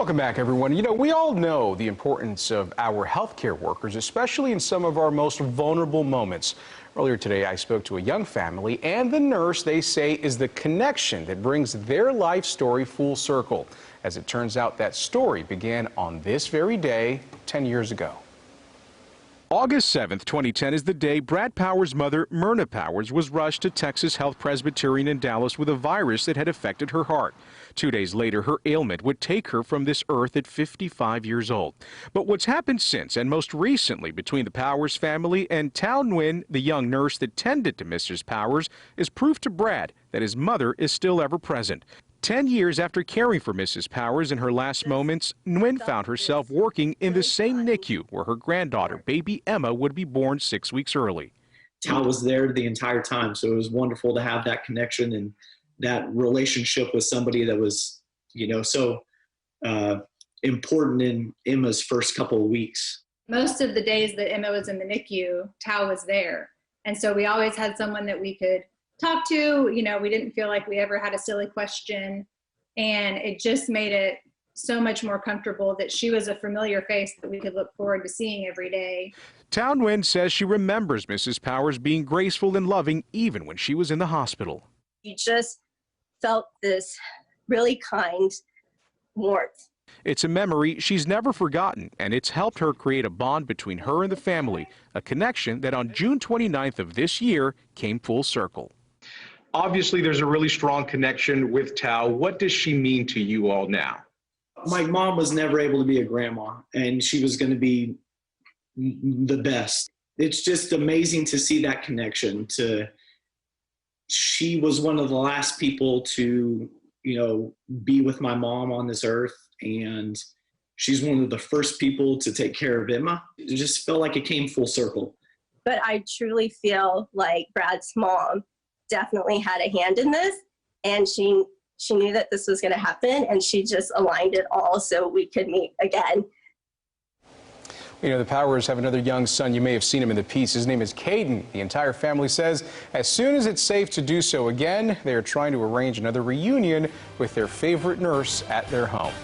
Welcome back, everyone. You know, we all know the importance of our healthcare workers, especially in some of our most vulnerable moments. Earlier today, I spoke to a young family, and the nurse, they say, is the connection that brings their life story full circle. As it turns out, that story began on this very day 10 years ago. August 7th, 2010 is the day Brad Powers' mother, Myrna Powers, was rushed to Texas Health Presbyterian in Dallas with a virus that had affected her heart. 2 days later, her ailment would take her from this earth at 55 years old. But what's happened since, and most recently between the Powers family and Thao Nguyen, the young nurse that tended to Mrs. Powers, is proof to Brad that his mother is still ever present. 10 years after caring for Mrs. Powers in her last moments, Nguyen found herself working in the same NICU where her granddaughter, baby Emma, would be born 6 weeks early. Thao was there the entire time, so it was wonderful to have that connection and that relationship with somebody that was, so important in Emma's first couple of weeks. Most of the days that Emma was in the NICU, Thao was there. And so we always had someone that we could talk to. We didn't feel like we ever had a silly question. And it just made it so much more comfortable that she was a familiar face that we could look forward to seeing every day. Thao Nguyen says she remembers Mrs. Powers being graceful and loving even when she was in the hospital. You just felt this really kind warmth. It's a memory she's never forgotten, and it's helped her create a bond between her and the family, a connection that on June 29th of this year came full circle. Obviously, there's a really strong connection with Thao. What does she mean to you all now? My mom was never able to be a grandma, and she was going to be the best. It's just amazing to see that connection. She was one of the last people to, be with my mom on this earth, and she's one of the first people to take care of Emma. It just felt like it came full circle. But I truly feel like Brad's mom definitely had a hand in this, and she knew that this was going to happen, and she just aligned it all so we could meet again. The Powers have another young son. You may have seen him in the piece. His name is Caden. The entire family says as soon as it's safe to do so again, they are trying to arrange another reunion with their favorite nurse at their home.